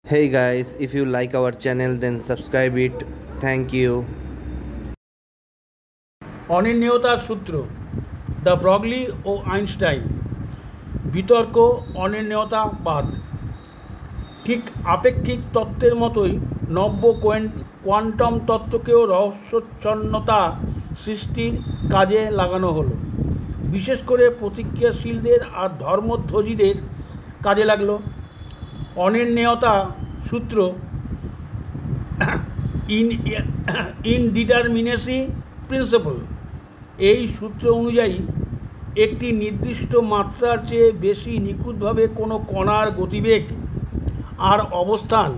Hey guys, if you like our channel then subscribe it. Thank you. অনির্ণেয়তার সূত্র, the Broglie O Einstein. বিতর্ক অনির্ণেয়তাবাদ ঠিক আপেক্ষিক তত্ত্বের মতোই নব্য কোয়ান্টাম তত্ত্বকেও রহস্যচ্ছন্নতা সৃষ্টির কাজে লাগানো হলো। বিশেষ করে প্রতিক্রিয়াশীলদের আর ধর্মধ্বজীদের কাজে লাগলো। অনির্ণেয়তা সূত্র ইনডিটারমিনেসি প্রিন্সিপল, এই সূত্র অনুযায়ী একটি নির্দিষ্ট মাত্রার চেয়ে বেশি নিখুঁতভাবে কোনো কণার গতিবেগ আর অবস্থান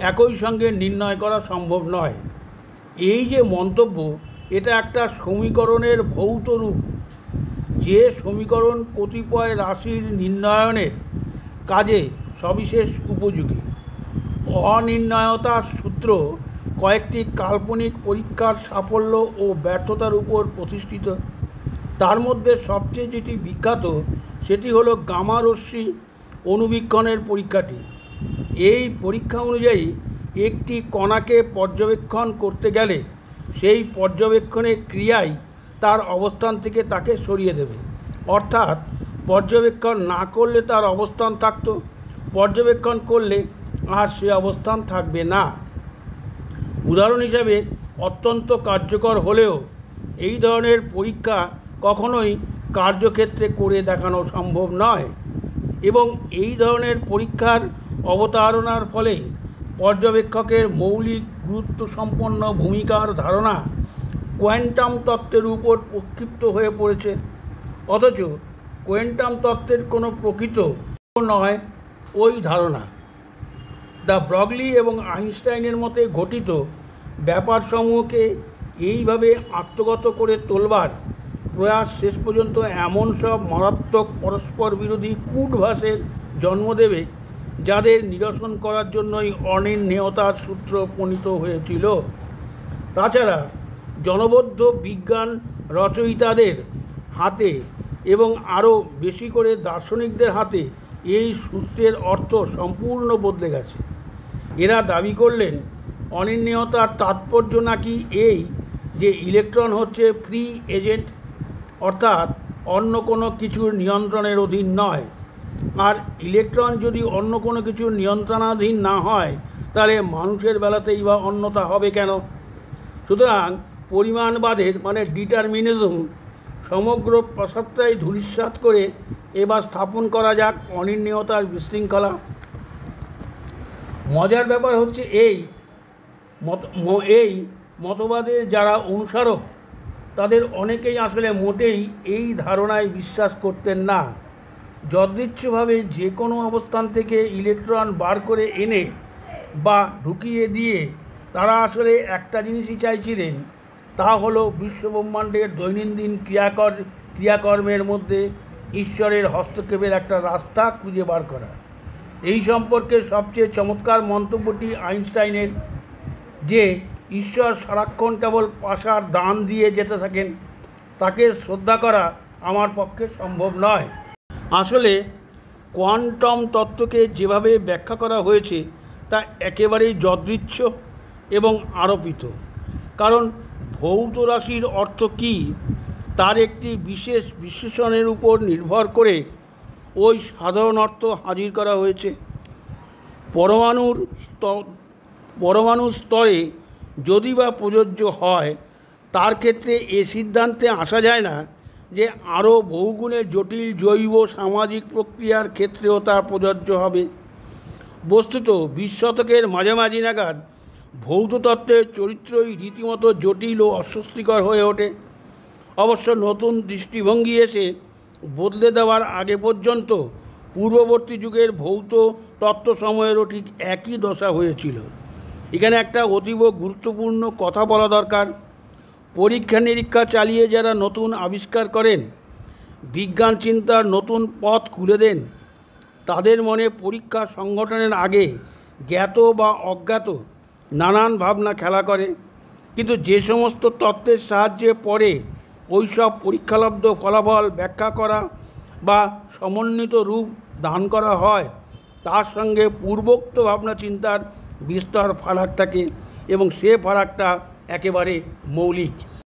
একই সঙ্গে নির্ণয় করা সম্ভব নয়। এই যে মন্তব্য, এটা একটা সমীকরণের ভৌত রূপ, যে সমীকরণ কতিপয় রাশির নির্ণয়নের কাজে সবিশেষ উপযোগী। অনির্ণয়তার সূত্র কয়েকটি কাল্পনিক পরীক্ষার সাফল্য ও ব্যর্থতার উপর প্রতিষ্ঠিত। তার মধ্যে সবচেয়ে যেটি বিখ্যাত সেটি হলো গামা রশ্মি অণুবীক্ষণের পরীক্ষাটি। এই পরীক্ষা অনুযায়ী একটি কণাকে পর্যবেক্ষণ করতে গেলে সেই পর্যবেক্ষণের ক্রিয়াই তার অবস্থান থেকে তাকে সরিয়ে দেবে, অর্থাৎ পর্যবেক্ষণ না করলে তার অবস্থান থাকত, পর্যবেক্ষণ করলে আর সে অবস্থান থাকবে না। উদাহরণ হিসাবে অত্যন্ত কার্যকর হলেও এই ধরনের পরীক্ষা কখনোই কার্যক্ষেত্রে করে দেখানো সম্ভব নয়, এবং এই ধরনের পরীক্ষার অবতারণার ফলে পর্যবেক্ষকের মৌলিক গুরুত্বসম্পন্ন ভূমিকার ধারণা কোয়ান্টাম তত্ত্বের উপর প্রক্ষিপ্ত হয়ে পড়েছে। অথচ কোয়ান্টাম তত্ত্বের কোনো প্রকৃত নয় ওই ধারণা। দ্য ব্রগলি এবং আইনস্টাইনের মতে ঘটিত ব্যাপারসমূহকে এইভাবে আত্মগত করে তোলবার প্রয়াস শেষ পর্যন্ত এমন সব মারাত্মক পরস্পর বিরোধী কূটভাসের জন্ম দেবে, যাদের নিরসন করার জন্যই অনির্ণেয়তার সূত্র প্রণীত হয়েছিল। তাছাড়া জনবদ্ধ বিজ্ঞান রচয়িতাদের হাতে এবং আরও বেশি করে দার্শনিকদের হাতে এই সূত্রের অর্থ সম্পূর্ণ বদলে গেছে। এরা দাবি করলেন অনির্ণেয়তার তাৎপর্য নাকি এই যে ইলেকট্রন হচ্ছে ফ্রি এজেন্ট, অর্থাৎ অন্য কোনো কিছুর নিয়ন্ত্রণের অধীন নয়। আর ইলেকট্রন যদি অন্য কোনো কিছুর নিয়ন্ত্রণাধীন না হয়, তাহলে মানুষের বেলাতেই বা অন্যতা হবে কেন? সুতরাং পরিমাণবাদের মানে ডিটারমিনিজম সমগ্র প্রসত্তায় ধূলিসাৎ করে এবার স্থাপন করা যাক অনির্ণেয়তার বিশৃঙ্খলা। মজার ব্যাপার হচ্ছে এই মতবাদের যারা অনুসারক তাদের অনেকেই আসলে মোটেই এই ধারণায় বিশ্বাস করতেন না। যদৃচ্ছভাবে যে কোনো অবস্থান থেকে ইলেকট্রন বার করে এনে বা ঢুকিয়ে দিয়ে তারা আসলে একটা জিনিসই চাইছিলেন, তা হলো বিশ্বব্রহ্মাণ্ডের দৈনন্দিন ক্রিয়াকর্মের মধ্যে ঈশ্বরের হস্তক্ষেপের একটা রাস্তা খুঁজে বার করা। এই সম্পর্কে সবচেয়ে চমৎকার মন্তব্যটি আইনস্টাইনের, যে ঈশ্বর সারাক্ষণ কেবল পাশার দান দিয়ে যেতে থাকেন, তাকে শ্রদ্ধা করা আমার পক্ষে সম্ভব নয়। আসলে কোয়ান্টাম তত্ত্বকে যেভাবে ব্যাখ্যা করা হয়েছে তা একেবারেই যদৃচ্ছ এবং আরোপিত, কারণ ভৌত রাশির অর্থ কী তার একটি বিশেষ বিশ্লেষণের উপর নির্ভর করে ওই সাধারণ অর্থ হাজির করা হয়েছে। পরমাণুর স্তরে যদি বা প্রযোজ্য হয়, তার ক্ষেত্রে এ সিদ্ধান্তে আসা যায় না যে আরও বহুগুণে জটিল জৈব সামাজিক প্রক্রিয়ার ক্ষেত্রেও তা প্রযোজ্য হবে। বস্তুত 20 শতকের মাঝামাঝি নাগাদ ভৌততত্ত্বের চরিত্রই রীতিমতো জটিল ও অস্বস্তিকর হয়ে ওঠে। অবশ্য নতুন দৃষ্টিভঙ্গি এসে বদলে দেওয়ার আগে পর্যন্ত পূর্ববর্তী যুগের ভৌত তত্ত্বসমূহেরও ঠিক একই দশা হয়েছিল। এখানে একটা অতীব গুরুত্বপূর্ণ কথা বলা দরকার। পরীক্ষা নিরীক্ষা চালিয়ে যারা নতুন আবিষ্কার করেন, বিজ্ঞান চিন্তার নতুন পথ খুলে দেন, তাদের মনে পরীক্ষা সংগঠনের আগে জ্ঞাত বা অজ্ঞাত নানান ভাবনা খেলা করে। কিন্তু যে সমস্ত তত্ত্বের সাহায্যে পরে ওই সব পরীক্ষালব্ধ ফলাফল ব্যাখ্যা করা বা সমন্বিত রূপ দান করা হয়, তার সঙ্গে পূর্বোক্ত ভাবনা চিন্তার বিস্তর ফারাক থাকে এবং সে ফারাকটা একেবারে মৌলিক।